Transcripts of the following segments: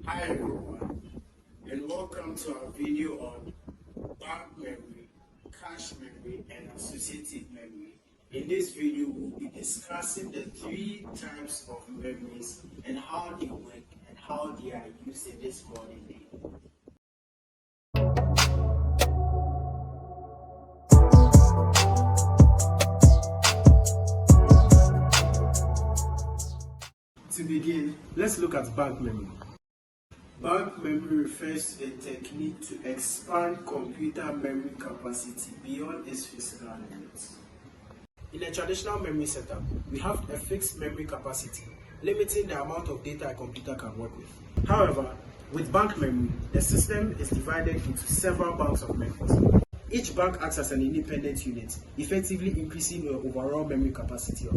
Hi everyone, and welcome to our video on bank memory, cache memory, and associative memory. In this video, we'll be discussing the three types of memories and how they work and how they are used in this modern day. To begin, let's look at bank memory. Bank memory refers to the technique to expand computer memory capacity beyond its physical limits. In a traditional memory setup, we have a fixed memory capacity, limiting the amount of data a computer can work with. However, with bank memory, the system is divided into several banks of memories. Each bank acts as an independent unit, effectively increasing your overall memory capacity.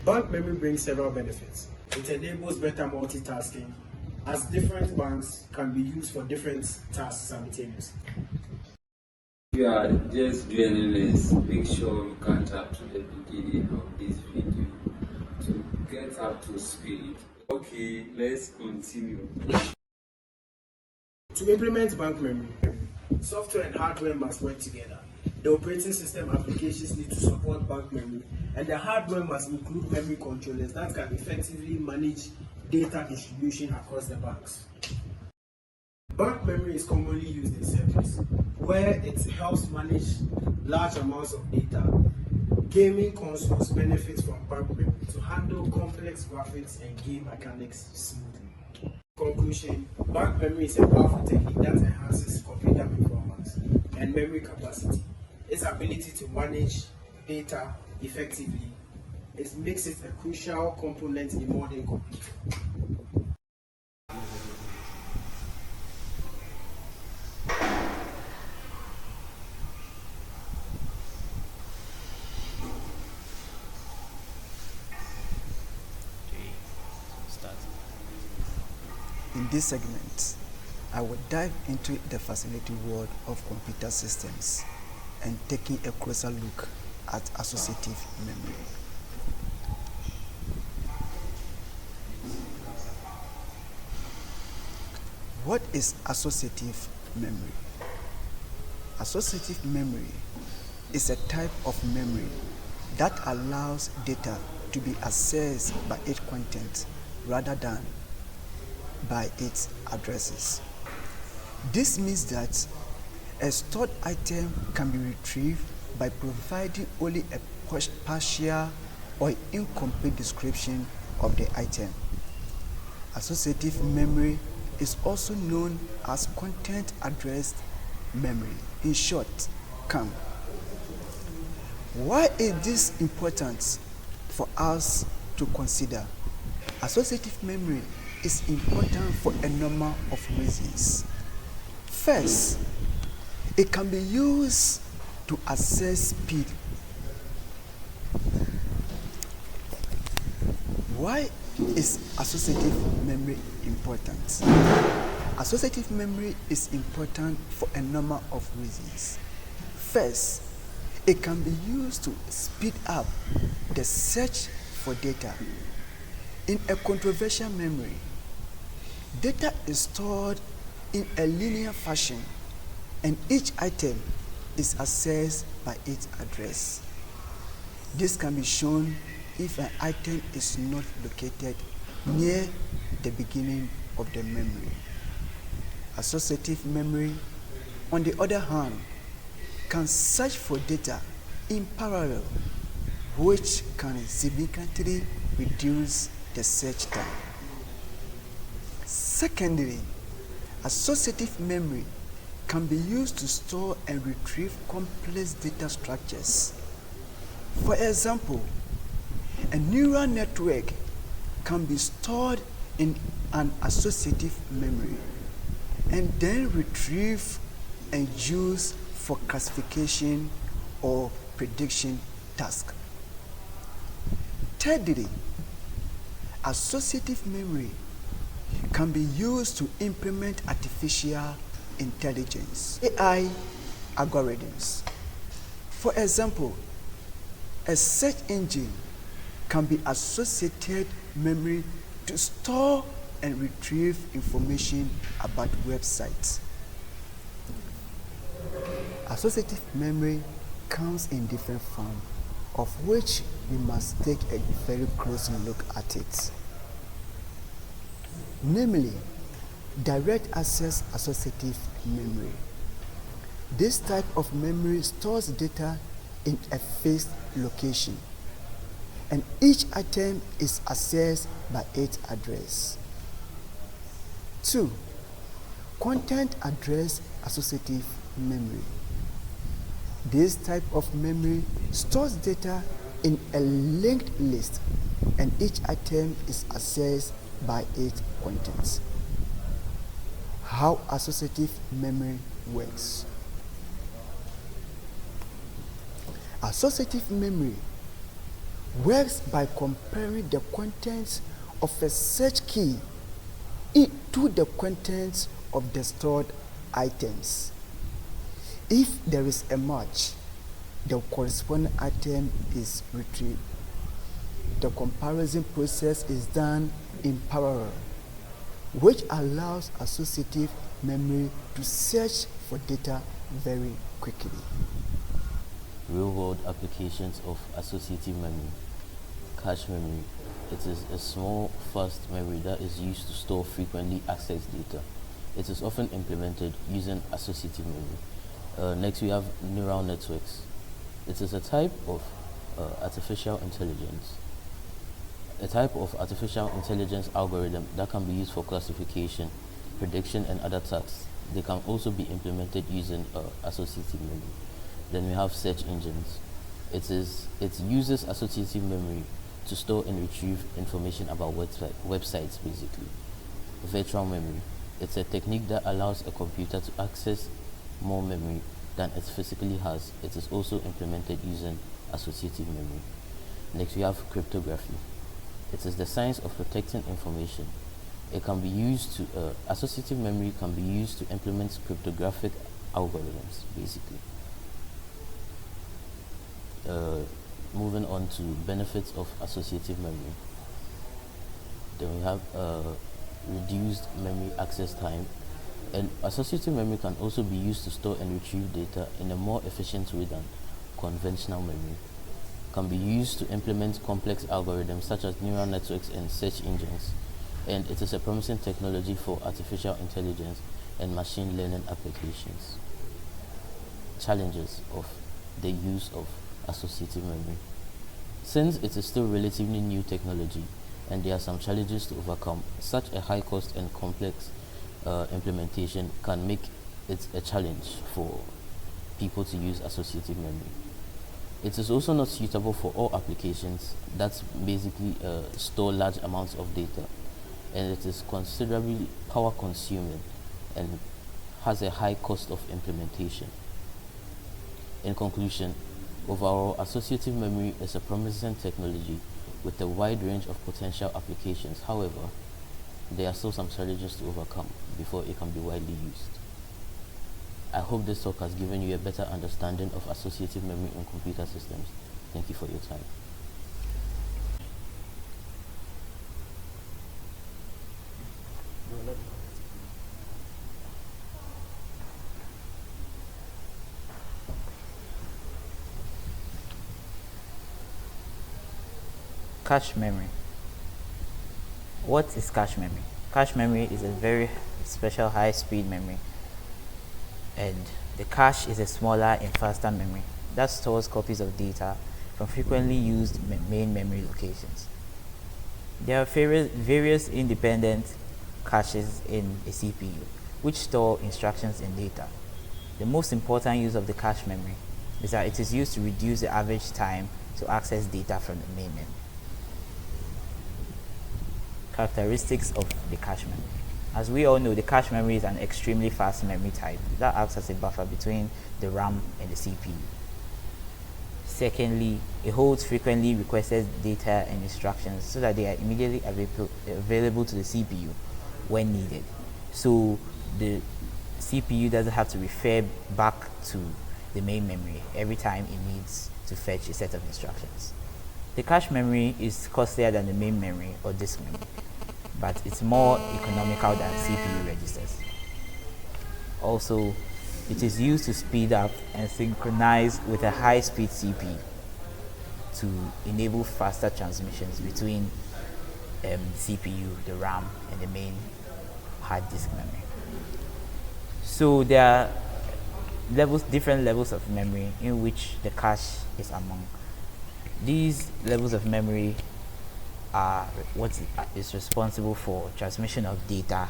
Bank memory brings several benefits. It enables better multitasking, as different banks can be used for different tasks simultaneously. If you are just joining us, make sure you catch up to the beginning of this video to get up to speed. Okay, let's continue. To implement bank memory, software and hardware must work together. The operating system applications need to support bank memory, and the hardware must include memory controllers that can effectively manage data distribution across the banks. Bank memory is commonly used in service, where it helps manage large amounts of data. Gaming consoles benefit from bank memory to handle complex graphics and game mechanics smoothly. Conclusion: bank memory is a powerful technique that enhances computer performance and memory capacity. Its ability to manage data effectively makes it a crucial component in modern computing. In this segment, I will dive into the fascinating world of computer systems and taking a closer look at associative memory. What is associative memory? Associative memory is a type of memory that allows data to be accessed by its content rather than by its addresses. This means that a stored item can be retrieved by providing only a partial or incomplete description of the item. Associative memory is also known as content addressed memory, in short, CAM. Why is this important for us to consider? Associative memory is important for a number of reasons. First, it can be used to assess speed. Why is associative memory important? Associative memory is important for a number of reasons. First, it can be used to speed up the search for data. In a controversial memory, data is stored in a linear fashion, and each item is accessed by its address. This can be shown if an item is not located near the beginning of the memory. Associative memory, on the other hand, can search for data in parallel, which can significantly reduce the search time. Secondly, associative memory can be used to store and retrieve complex data structures. For example, a neural network can be stored in an associative memory and then retrieved and used for classification or prediction tasks. Thirdly, associative memory can be used to implement artificial intelligence, AI algorithms. For example, a search engine can be associated memory to store and retrieve information about websites. Associative memory comes in different forms, of which we must take a very close look at it. Namely, direct access associative memory. This type of memory stores data in a fixed location, and each item is accessed by its address. 2. Content address associative memory. This type of memory stores data in a linked list, and each item is accessed by its contents. How associative memory works. Associative memory works by comparing the contents of a search key to the contents of the stored items. If there is a match, the corresponding item is retrieved. The comparison process is done in parallel, which allows associative memory to search for data very quickly. Real-world applications of associative memory. Cache memory. It is a small, fast memory that is used to store frequently accessed data. It is often implemented using associative memory. Next, we have neural networks. It is a type of artificial intelligence. A type of artificial intelligence algorithm that can be used for classification, prediction, and other tasks. They can also be implemented using associative memory. Then we have search engines. It uses associative memory to store and retrieve information about websites, basically. Virtual memory. It's a technique that allows a computer to access more memory than it physically has. It is also implemented using associative memory. Next, we have cryptography. It is the science of protecting information. It can be used to, associative memory can be used to implement cryptographic algorithms, basically. Moving on to benefits of associative memory. Then we have reduced memory access time. And associative memory can also be used to store and retrieve data in a more efficient way than conventional memory. Can be used to implement complex algorithms such as neural networks and search engines. And it is a promising technology for artificial intelligence and machine learning applications. Challenges of the use of associative memory. Since it is still relatively new technology and there are some challenges to overcome, such a high cost and complex implementation can make it a challenge for people to use associative memory. It is also not suitable for all applications that basically store large amounts of data, and it is considerably power consuming and has a high cost of implementation. In conclusion, overall, associative memory is a promising technology with a wide range of potential applications. However, there are still some challenges to overcome before it can be widely used. I hope this talk has given you a better understanding of associative memory in computer systems. Thank you for your time. Cache memory. What is cache memory? Cache memory is a very special high-speed memory, and the cache is a smaller and faster memory that stores copies of data from frequently used main memory locations. There are various independent caches in a CPU which store instructions and data. The most important use of the cache memory is that it is used to reduce the average time to access data from the main memory. Characteristics of the cache memory. As we all know, the cache memory is an extremely fast memory type that acts as a buffer between the RAM and the CPU. Secondly, it holds frequently requested data and instructions so that they are immediately available to the CPU when needed. So the CPU doesn't have to refer back to the main memory every time it needs to fetch a set of instructions. The cache memory is costlier than the main memory or disk memory. but it's more economical than CPU registers. Also, it is used to speed up and synchronize with a high-speed CPU to enable faster transmissions between CPU, the RAM, and the main hard disk memory. So there are different levels of memory in which the cache is among. These levels of memory are what is responsible for transmission of data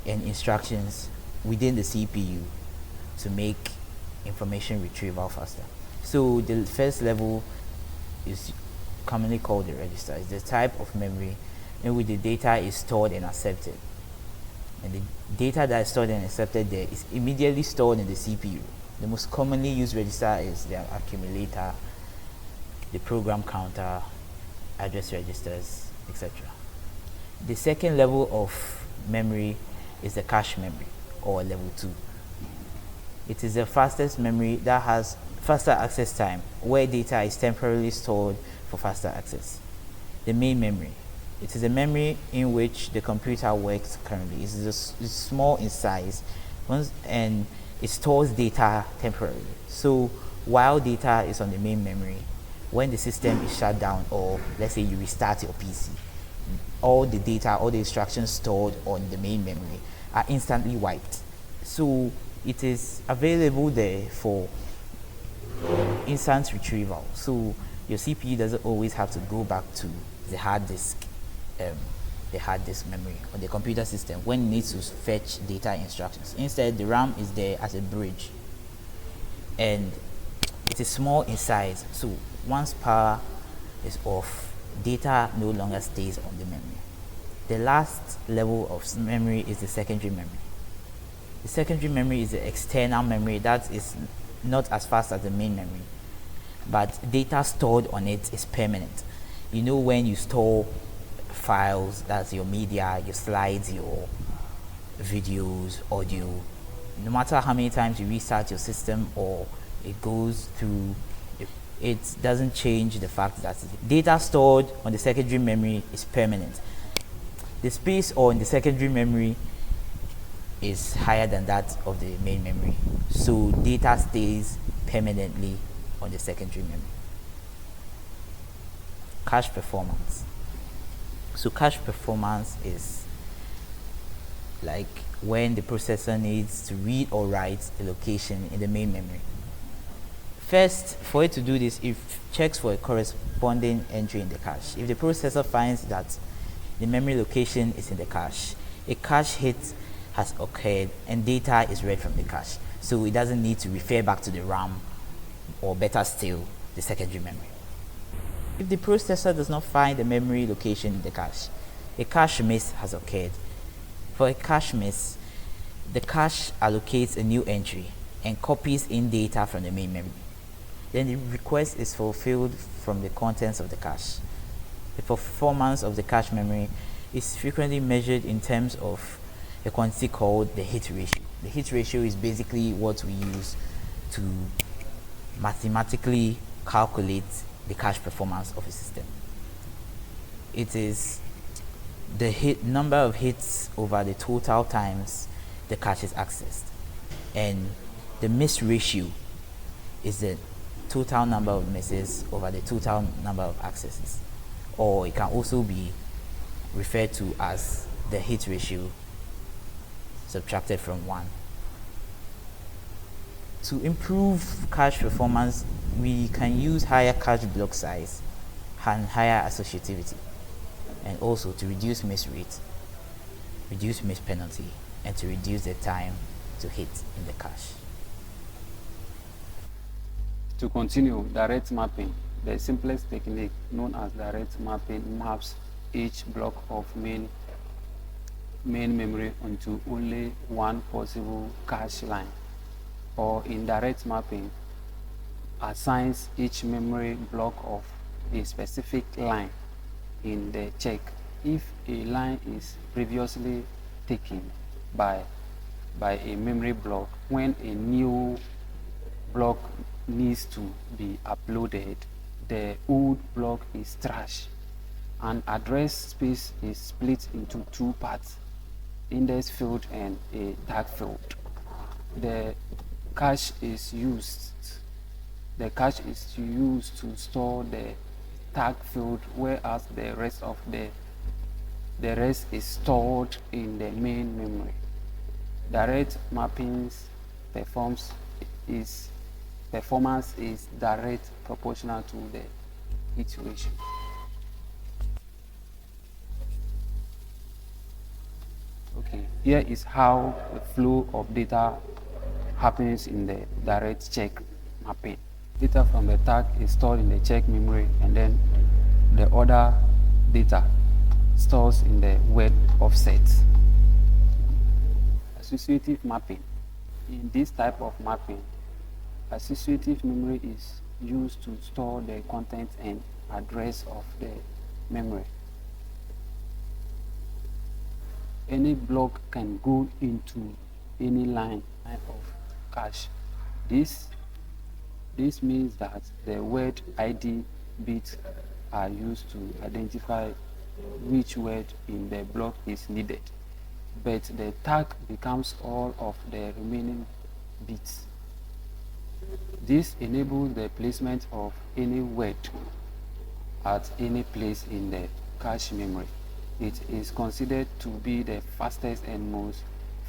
and instructions within the CPU to make information retrieval faster. So the first level is commonly called the register. It's the type of memory in which the data is stored and accepted. And the data that is stored and accepted there is immediately stored in the CPU. The most commonly used register is the accumulator, the program counter, address registers, etc. The second level of memory is the cache memory, or level 2. It is the fastest memory that has faster access time, where data is temporarily stored for faster access. The main memory. It is a memory in which the computer works currently. It's small in size and it stores data temporarily. So while data is on the main memory, when the system is shut down, or let's say you restart your PC, all the data, all the instructions stored on the main memory are instantly wiped. So it is available there for instant retrieval. So your CPU doesn't always have to go back to the hard disk memory on the computer system when it needs to fetch data instructions. Instead, the RAM is there as a bridge, and it is small in size. So once power is off, data no longer stays on the memory. The last level of memory is the secondary memory. The secondary memory is the external memory that is not as fast as the main memory, but data stored on it is permanent. You know, when you store files, that's your media, your slides, your videos, audio, no matter how many times you restart your system or it goes through, it doesn't change the fact that data stored on the secondary memory is permanent. The space on the secondary memory is higher than that of the main memory, so data stays permanently on the secondary memory. Cache performance. So cache performance is like when the processor needs to read or write a location in the main memory. First, for it to do this, it checks for a corresponding entry in the cache. If the processor finds that the memory location is in the cache, a cache hit has occurred and data is read from the cache. So it doesn't need to refer back to the RAM, or better still, the secondary memory. If the processor does not find the memory location in the cache, a cache miss has occurred. For a cache miss, the cache allocates a new entry and copies in data from the main memory. Then the request is fulfilled from the contents of the cache. The performance of the cache memory is frequently measured in terms of a quantity called the hit ratio. The hit ratio is basically what we use to mathematically calculate the cache performance of a system. It is the number of hits over the total times the cache is accessed, and the miss ratio is the total number of misses over the total number of accesses, or it can also be referred to as the hit ratio subtracted from 1. To improve cache performance, we can use higher cache block size and higher associativity, and also to reduce miss rate, reduce miss penalty, and to reduce the time to hit in the cache. To continue, direct mapping. The simplest technique, known as direct mapping, maps each block of main memory onto only one possible cache line. Or indirect mapping assigns each memory block of a specific line in the check. If a line is previously taken by a memory block, when a new block needs to be uploaded, the old block is trashed An address space is split into two parts, index field and a tag field. The cache is used to store the tag field, whereas the rest is stored in the main memory. Direct mapping's performance is direct proportional to the hit ratio. Okay, here is how the flow of data happens in the direct check mapping. Data from the tag is stored in the check memory, and then the other data stores in the word offset. Associative mapping. In this type of mapping, associative memory is used to store the content and address of the memory. Any block can go into any line of cache. This means that the word ID bits are used to identify which word in the block is needed, but the tag becomes all of the remaining bits. This enables the placement of any word at any place in the cache memory. It is considered to be the fastest and most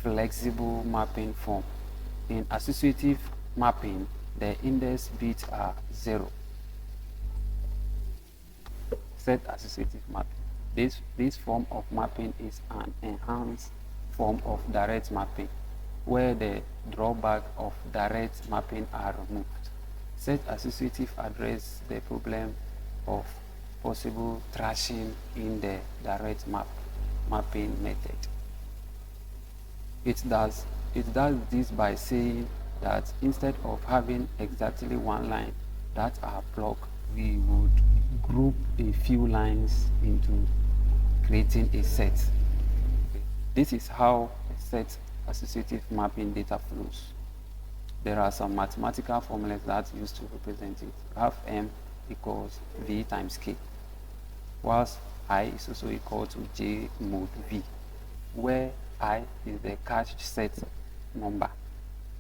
flexible mapping form. In associative mapping, the index bits are 0. Set associative mapping. This form of mapping is an enhanced form of direct mapping, where the drawback of direct mapping are removed. Set associative address the problem of possible thrashing in the direct mapping method. It does this by saying that instead of having exactly one line that are blocked, we would group a few lines into creating a set. This is how a set associative mapping data flows. There are some mathematical formulas that used to represent it. Graph M equals V times K, whilst I is also equal to J mod V, where I is the cache set number,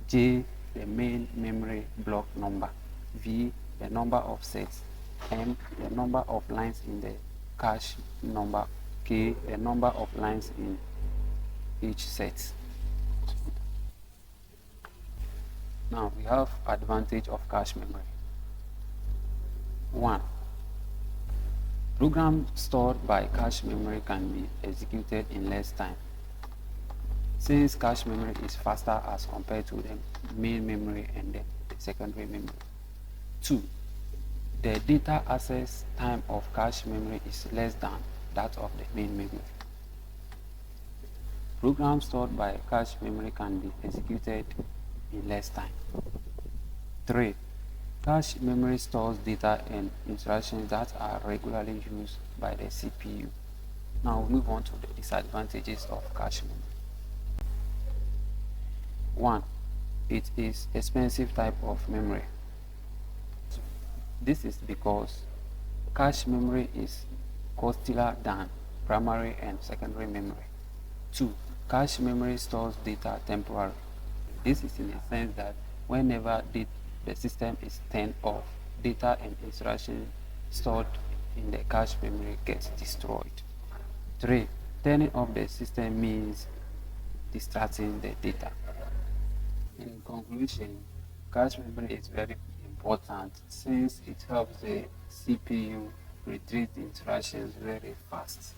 J the main memory block number, V the number of sets, M the number of lines in the cache number, K the number of lines in each set. Now we have advantage of cache memory. 1. Programs stored by cache memory can be executed in less time, since cache memory is faster as compared to the main memory and the secondary memory. 2. The data access time of cache memory is less than that of the main memory. Programs stored by cache memory can be executed in less time. 3. Cache memory stores data and instructions that are regularly used by the CPU. Now we move on to the disadvantages of cache memory. 1. It is expensive type of memory. This is because cache memory is costlier than primary and secondary memory. 2. Cache memory stores data temporarily. This is in the sense that whenever the system is turned off, data and instructions stored in the cache memory gets destroyed. 3. Turning off the system means distracting the data. In conclusion, cache memory is very important since it helps the CPU retrieve the instructions very fast.